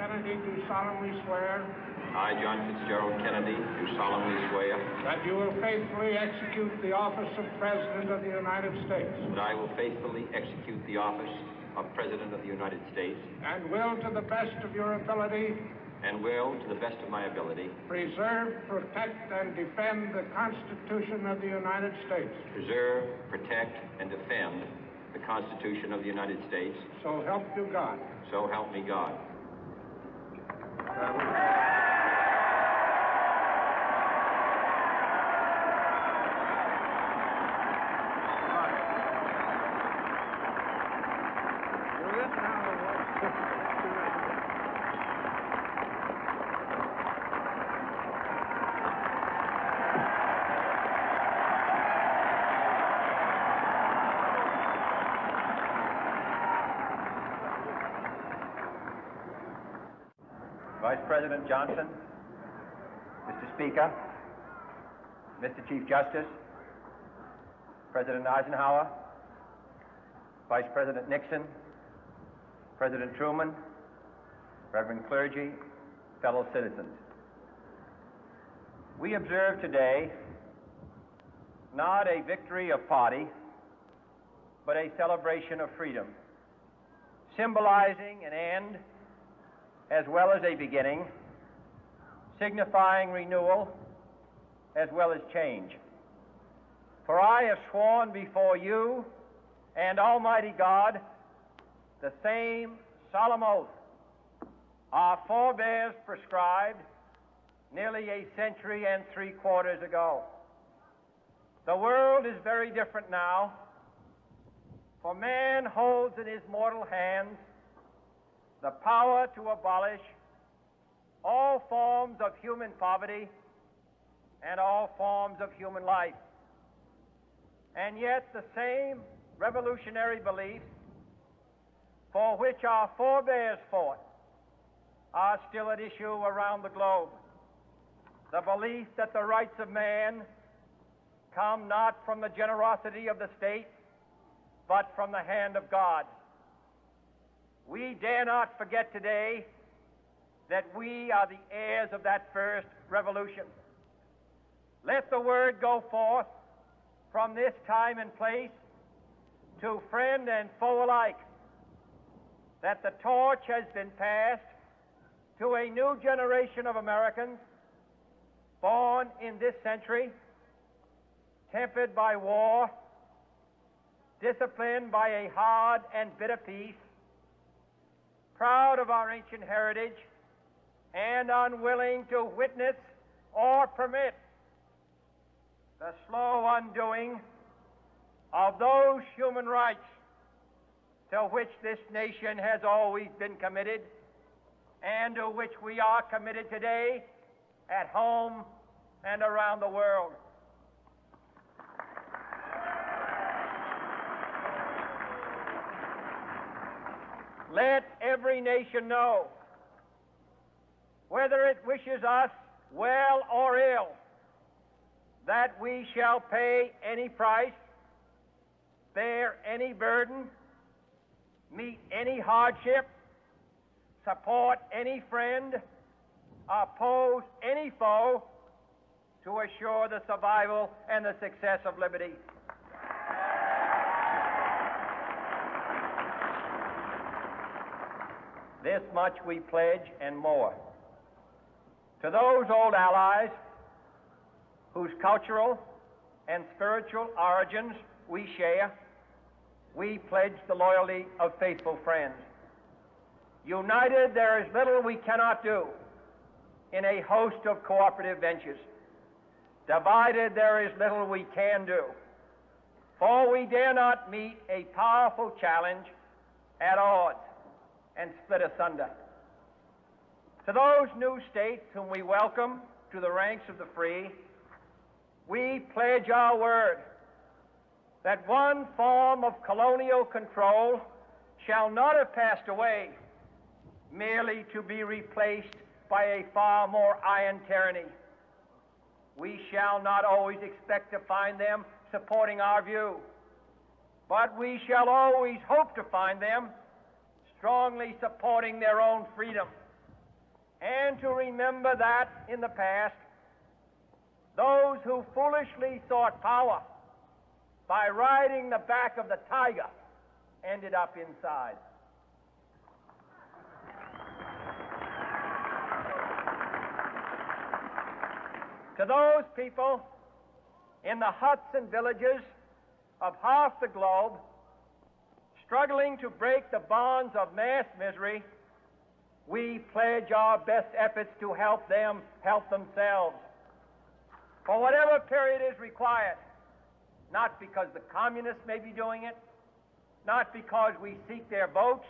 Kennedy, do solemnly swear. I, John Fitzgerald Kennedy, do solemnly swear. That you will faithfully execute the office of President of the United States. That I will faithfully execute the office of President of the United States. And will, to the best of your ability. And will, to the best of my ability. Preserve, protect, and defend the Constitution of the United States. Preserve, protect, and defend the Constitution of the United States. So help you God. So help me God. Vice President Johnson, Mr. Speaker, Mr. Chief Justice, President Eisenhower, Vice President Nixon, President Truman, Reverend clergy, fellow citizens. We observe today not a victory of party, but a celebration of freedom, symbolizing an end as well as a beginning, signifying renewal as well as change. For I have sworn before you and Almighty God the same solemn oath our forebears prescribed nearly a century and 3/4 ago. The world is very different now, for man holds in his mortal hands the power to abolish all forms of human poverty and all forms of human life. And yet the same revolutionary beliefs for which our forebears fought are still at issue around the globe. The belief that the rights of man come not from the generosity of the state, but from the hand of God. We dare not forget today that we are the heirs of that first revolution. Let the word go forth from this time and place to friend and foe alike that the torch has been passed to a new generation of Americans born in this century, tempered by war, disciplined by a hard and bitter peace, proud of our ancient heritage, and unwilling to witness or permit the slow undoing of those human rights to which this nation has always been committed and to which we are committed today at home and around the world. Let every nation know, whether it wishes us well or ill, that we shall pay any price, bear any burden, meet any hardship, support any friend, oppose any foe to assure the survival and the success of liberty. This much we pledge and more. To those old allies whose cultural and spiritual origins we share, we pledge the loyalty of faithful friends. United, there is little we cannot do in a host of cooperative ventures. Divided, there is little we can do, for we dare not meet a powerful challenge at odds and split asunder. To those new states whom we welcome to the ranks of the free, we pledge our word that one form of colonial control shall not have passed away merely to be replaced by a far more iron tyranny. We shall not always expect to find them supporting our view, but we shall always hope to find them strongly supporting their own freedom and to remember that in the past, those who foolishly sought power by riding the back of the tiger ended up inside. To those people in the huts and villages of half the globe struggling to break the bonds of mass misery, we pledge our best efforts to help them help themselves for whatever period is required, not because the communists may be doing it, not because we seek their votes,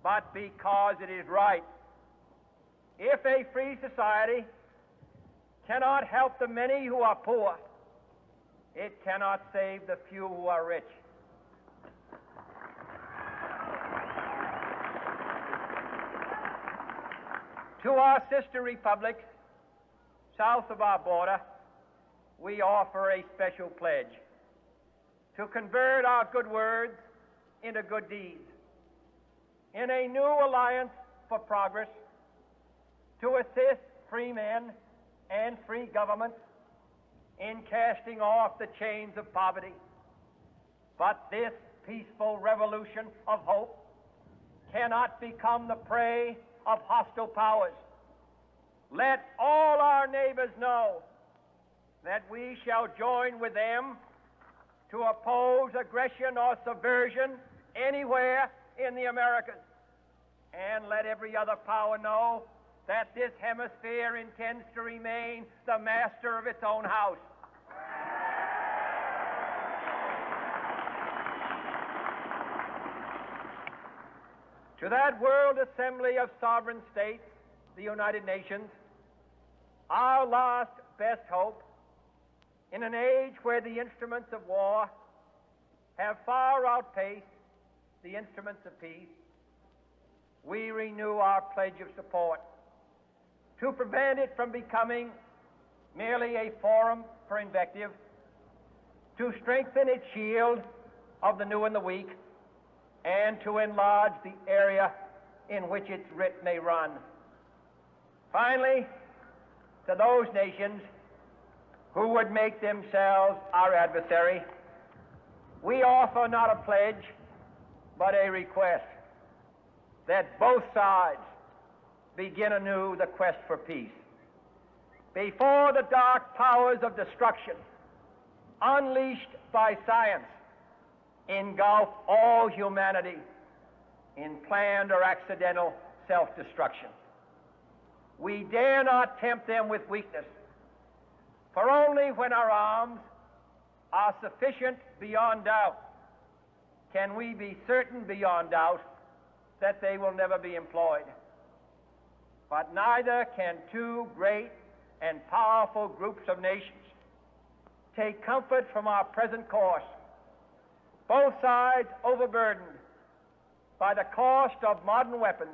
but because it is right. If a free society cannot help the many who are poor, it cannot save the few who are rich. To our sister republics south of our border, we offer a special pledge to convert our good words into good deeds, in a new alliance for progress, to assist free men and free governments in casting off the chains of poverty. But this peaceful revolution of hope cannot become the prey of hostile powers. Let all our neighbors know that we shall join with them to oppose aggression or subversion anywhere in the Americas. And let every other power know that this hemisphere intends to remain the master of its own house. To that World Assembly of Sovereign States, the United Nations, our last best hope, in an age where the instruments of war have far outpaced the instruments of peace, we renew our pledge of support to prevent it from becoming merely a forum for invective, to strengthen its shield of the new and the weak, and to enlarge the area in which its writ may run. Finally, to those nations who would make themselves our adversary, we offer not a pledge, but a request that both sides begin anew the quest for peace. Before the dark powers of destruction, unleashed by science, engulf all humanity in planned or accidental self-destruction, we dare not tempt them with weakness, for only when our arms are sufficient beyond doubt can we be certain beyond doubt that they will never be employed. But neither can two great and powerful groups of nations take comfort from our present course, both sides overburdened by the cost of modern weapons,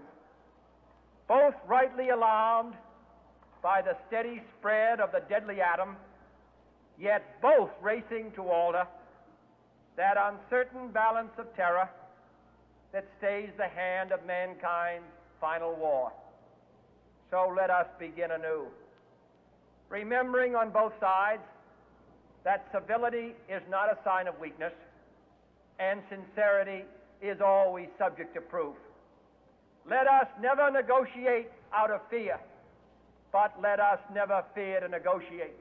both rightly alarmed by the steady spread of the deadly atom, yet both racing to alter that uncertain balance of terror that stays the hand of mankind's final war. So let us begin anew, remembering on both sides that civility is not a sign of weakness, and sincerity is always subject to proof. Let us never negotiate out of fear, but let us never fear to negotiate.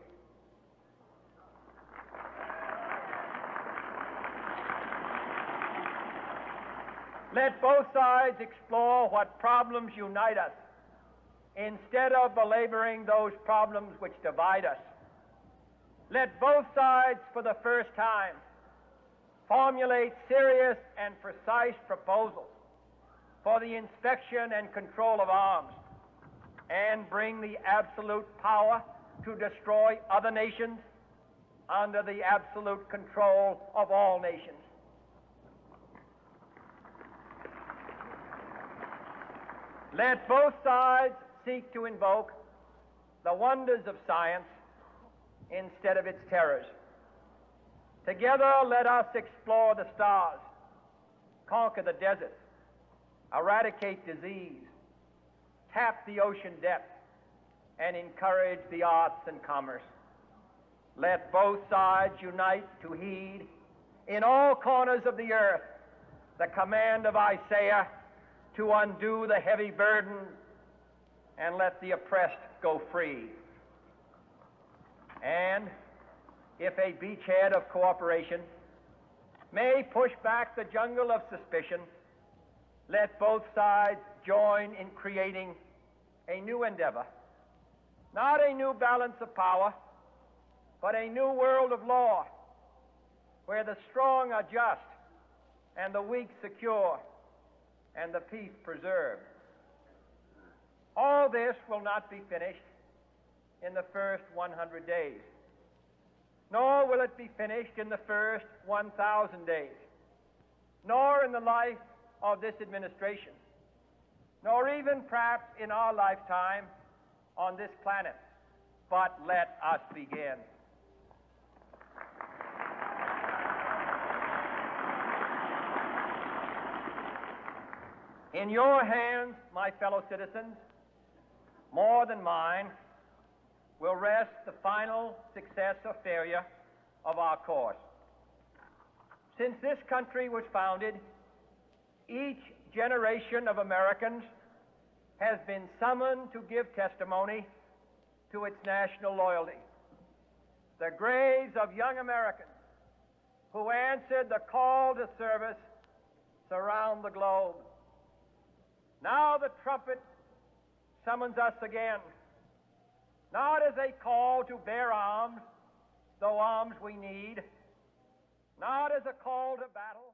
Let both sides explore what problems unite us, instead of belaboring those problems which divide us. Let both sides, for the first time, formulate serious and precise proposals for the inspection and control of arms, and bring the absolute power to destroy other nations under the absolute control of all nations. Let both sides seek to invoke the wonders of science instead of its terrors. Together, let us explore the stars, conquer the deserts, eradicate disease, tap the ocean depth, and encourage the arts and commerce. Let both sides unite to heed in all corners of the earth the command of Isaiah to undo the heavy burden and let the oppressed go free. And if a beachhead of cooperation may push back the jungle of suspicion, let both sides join in creating a new endeavor, not a new balance of power, but a new world of law, where the strong are just and the weak secure and the peace preserved. All this will not be finished in the first 100 days, nor will it be finished in the first 1,000 days, nor in the life of this administration, nor even perhaps in our lifetime on this planet. But let us begin. In your hands, my fellow citizens, more than mine, will rest the final success or failure of our course. Since this country was founded, each generation of Americans has been summoned to give testimony to its national loyalty. The graves of young Americans who answered the call to service surround the globe. Now the trumpet summons us again, not as a call to bear arms, though arms we need, not as a call to battle.